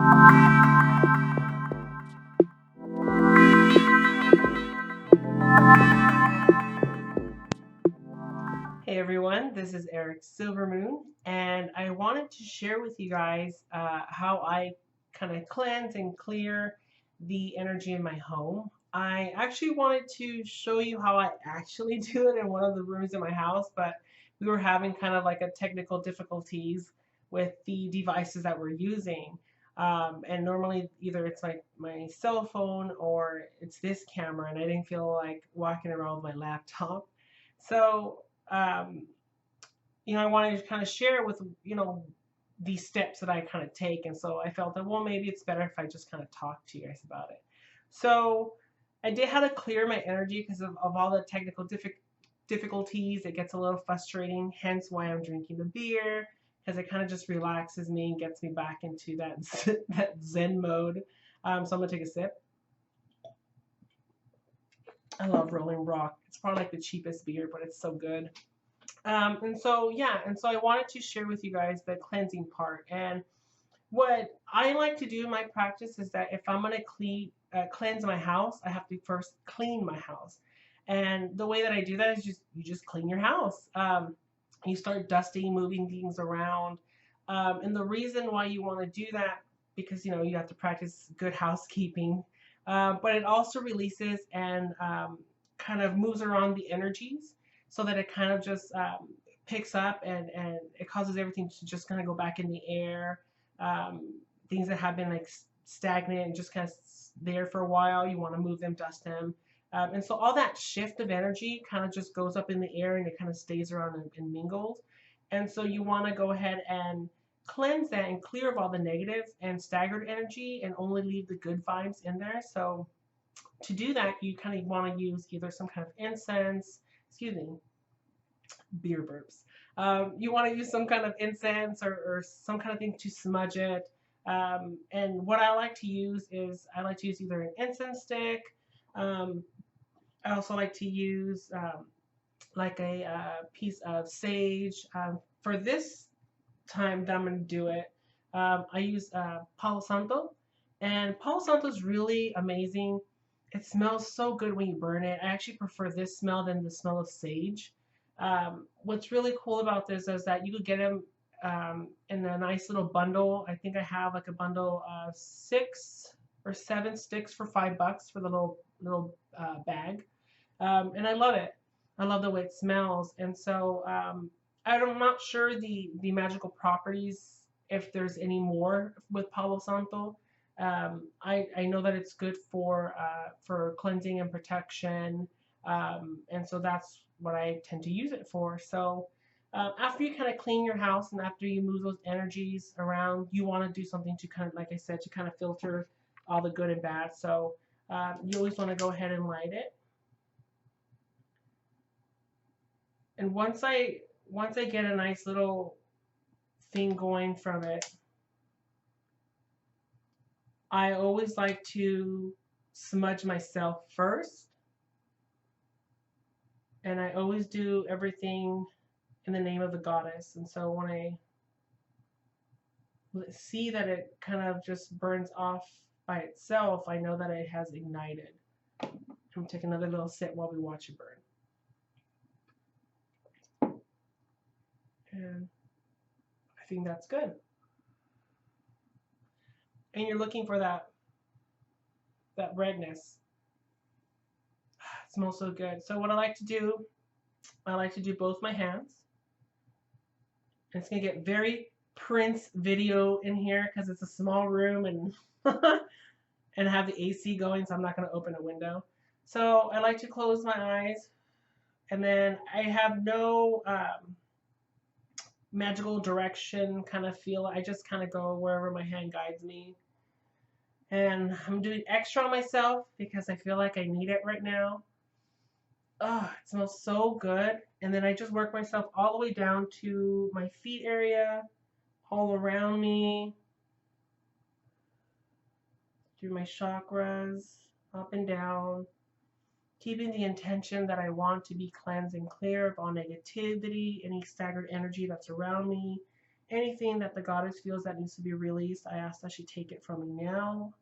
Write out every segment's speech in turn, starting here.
Hey everyone, this is Eric Silvermoon, and I wanted to share with you guys how I kind of cleanse and clear the energy in my home. I actually wanted to show you how I actually do it in one of the rooms in my house, but we were having kind of like a technical difficulties with the devices that we're using. And normally either it's like my cell phone or it's this camera, and I didn't feel like walking around with my laptop. So um, I wanted to kind of share with, these steps that I kind of take. And so I felt that, well, maybe it's better if I just kind of talk to you guys about it. So I did how to clear my energy because of all the technical difficulties. It gets a little frustrating, hence why I'm drinking the beer, because it kind of just relaxes me and gets me back into that, that Zen mode. So I'm going to take a sip. I love Rolling Rock. It's probably like the cheapest beer, but it's so good. And so I wanted to share with you guys the cleansing part. And what I like to do in my practice is that if I'm going to cleanse my house, I have to first clean my house. And the way that I do that is you just clean your house. You start dusting, moving things around. And the reason why you want to do that, because you have to practice good housekeeping, but it also releases and kind of moves around the energies so that it kind of just picks up and it causes everything to just kind of go back in the air. um, Things that have been like stagnant and just kind of there for a while, you want to move them, dust them. And so all that shift of energy kind of just goes up in the air and it kind of stays around and mingles. And so you want to go ahead and cleanse that and clear of all the negative and staggered energy and only leave the good vibes in there. So to do that, you kind of want to use either some kind of incense, excuse me, beer burps. You want to use some kind of incense or some kind of thing to smudge it. And what I like to use is I like to use either an incense stick. Um, I also like to use like a piece of sage. For this time that I'm going to do it, I use Palo Santo. And Palo Santo is really amazing. It smells so good when you burn it. I actually prefer this smell than the smell of sage. What's really cool about this is that you could get them in a nice little bundle. I think I have like a bundle of 6 or 7 sticks for $5 for the little bag, and I love it. I love the way it smells, and so I'm not sure the magical properties if there's any more with Palo Santo. I know that it's good for cleansing and protection, and so that's what I tend to use it for. So after you kind of clean your house and after you move those energies around, you want to do something to kind of, like I said, to kind of filter all the good and bad. So you always want to go ahead and light it. And once I get a nice little thing going from it, I always like to smudge myself first, and I always do everything in the name of the goddess. And so when I see that it kind of just burns off by itself, I know that it has ignited. I'm gonna take another little sip while we watch it burn. And I think that's good. And you're looking for that redness. It smells so good. So what I like to do both my hands. And it's gonna get very Prince video in here because it's a small room and and have the AC going, so I'm not gonna open a window. So I like to close my eyes, and then I have no magical direction kind of feel. I just kind of go wherever my hand guides me. And I'm doing extra on myself because I feel like I need it right now. Oh, it smells so good. And then I just work myself all the way down to my feet area, all around me, through my chakras, up and down, keeping the intention that I want to be cleansed and clear of all negativity, any staggered energy that's around me, anything that the goddess feels that needs to be released, I ask that she take it from me now.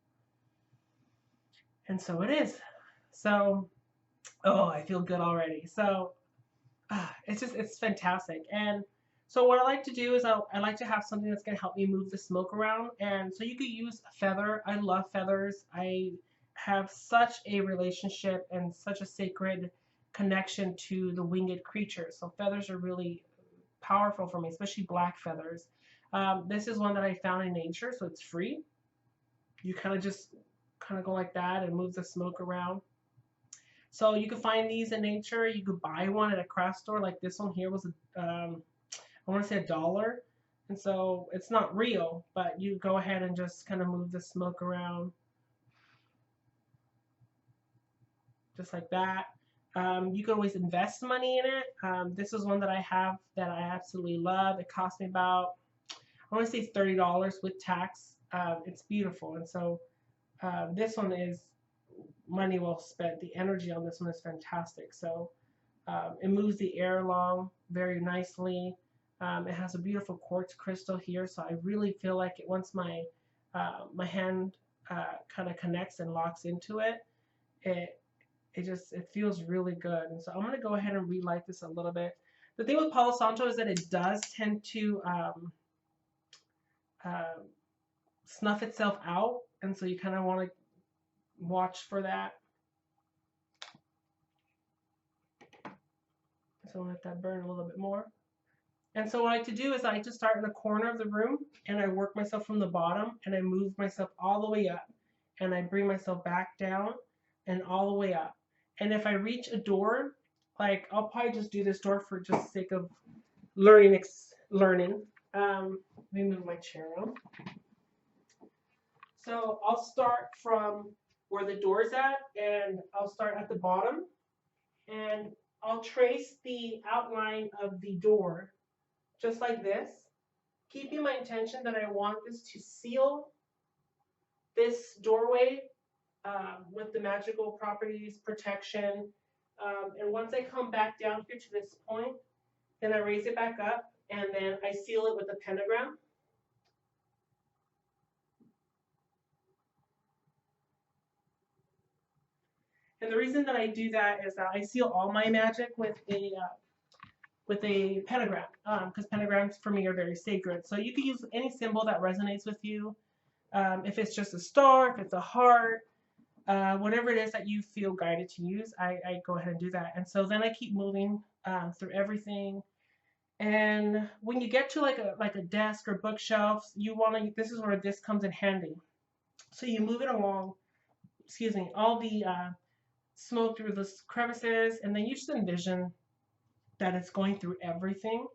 And so it is. So, oh, I feel good already. So it's fantastic. And so what I like to do is I like to have something that's going to help me move the smoke around. And so you could use a feather. I love feathers. I have such a relationship and such a sacred connection to the winged creatures. So feathers are really powerful for me, especially black feathers. This is one that I found in nature, so it's free. You kind of go like that and move the smoke around. So you can find these in nature. You could buy one at a craft store. Like this one here was I want to say $1. And so it's not real, but you go ahead and just kind of move the smoke around just like that. You can always invest money in it. This is one that I have that I absolutely love. It cost me about, I want to say $30 with tax. It's beautiful. And so this one is money well spent. The energy on this one is fantastic. So it moves the air along very nicely. It has a beautiful quartz crystal here, so I really feel like once my hand kind of connects and locks into it, it feels really good. And so I'm gonna go ahead and relight this a little bit. The thing with Palo Santo is that it does tend to uh, snuff itself out, and so you kind of want to watch for that. So I'll let that burn a little bit more. And so what I like to do is I like to start in the corner of the room and I work myself from the bottom and I move myself all the way up and I bring myself back down and all the way up. And if I reach a door, like I'll probably just do this door for just sake of learning. Let me move my chair around. So I'll start from where the door's at and I'll start at the bottom and I'll trace the outline of the door just like this, keeping my intention that I want this to seal this doorway with the magical properties, protection. And once I come back down here to this point, then I raise it back up and then I seal it with a pentagram. And the reason that I do that is that I seal all my magic with a pentagram, because pentagrams for me are very sacred. So you can use any symbol that resonates with you. If it's just a star, if it's a heart, whatever it is that you feel guided to use, I go ahead and do that. And so then I keep moving through everything. And when you get to like a desk or bookshelves, this is where this comes in handy. So you move it along, excuse me, all the smoke through the crevices, and then you just envision that it's going through everything.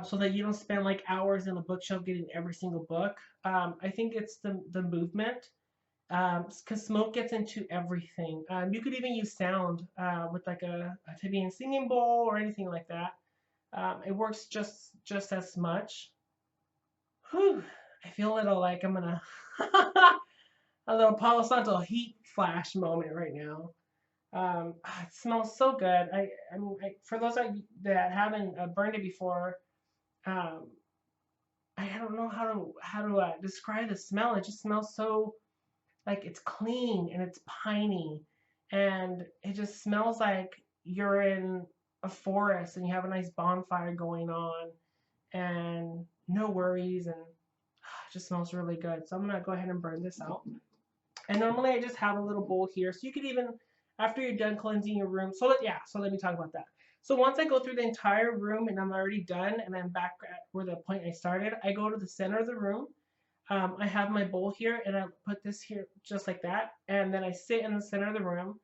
So that you don't spend like hours in a bookshelf getting every single book. I think it's the movement, because smoke gets into everything. You could even use sound with like a Tibetan singing bowl or anything like that. It works just as much. Whew, I feel a little like I'm gonna a little Palo Santo heat flash moment right now. It smells so good. For those that haven't burned it before, um, I don't know how to describe the smell. It just smells so like it's clean and it's piney, and it just smells like you're in a forest and you have a nice bonfire going on, and no worries, and it just smells really good. So I'm gonna go ahead and burn this out. And normally I just have a little bowl here, so you could even, after you're done cleansing your room. So let me talk about that. So once I go through the entire room and I'm already done and I'm back at where the point I started, I go to the center of the room. I have my bowl here and I put this here just like that. And then I sit in the center of the room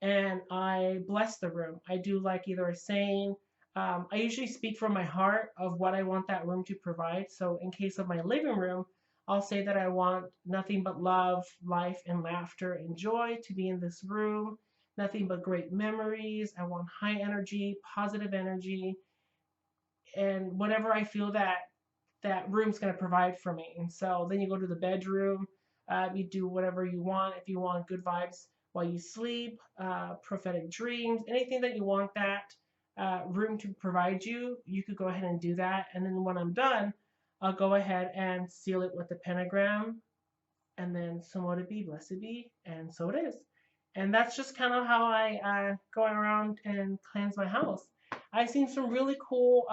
and I bless the room. I do like either a saying. I usually speak from my heart of what I want that room to provide. So in case of my living room, I'll say that I want nothing but love, life, and laughter and joy to be in this room. Nothing but great memories. I want high energy, positive energy, and whatever I feel that room's going to provide for me. And so then you go to the bedroom. You do whatever you want. If you want good vibes while you sleep, prophetic dreams, anything that you want that room to provide you, you could go ahead and do that. And then when I'm done, I'll go ahead and seal it with the pentagram, and then so mote it be, blessed be, and so it is. And that's just kind of how I go around and cleanse my house. I've seen some really cool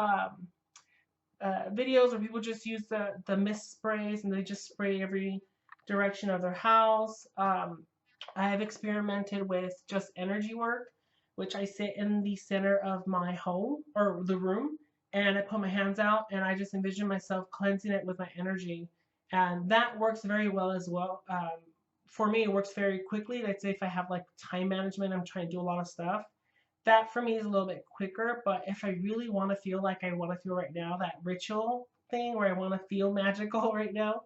videos where people just use the mist sprays and they just spray every direction of their house. I have experimented with just energy work, which I sit in the center of my home or the room, and I put my hands out and I just envision myself cleansing it with my energy, and that works very well as well. For me, it works very quickly. Let's say if I have like time management, I'm trying to do a lot of stuff, that for me is a little bit quicker. But if I really want to feel like I want to feel right now, that ritual thing where I want to feel magical right now,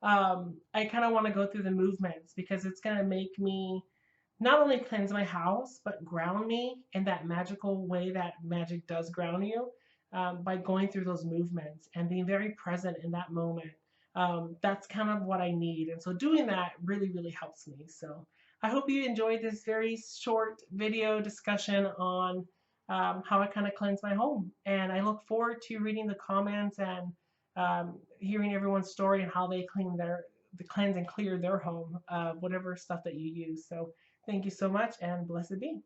I kind of want to go through the movements because it's going to make me not only cleanse my house, but ground me in that magical way that magic does ground you, by going through those movements and being very present in that moment. That's kind of what I need. And so doing that really, really helps me. So I hope you enjoyed this very short video discussion on how I kind of cleanse my home. And I look forward to reading the comments and hearing everyone's story and how they cleanse and clear their home, whatever stuff that you use. So thank you so much, and blessed be.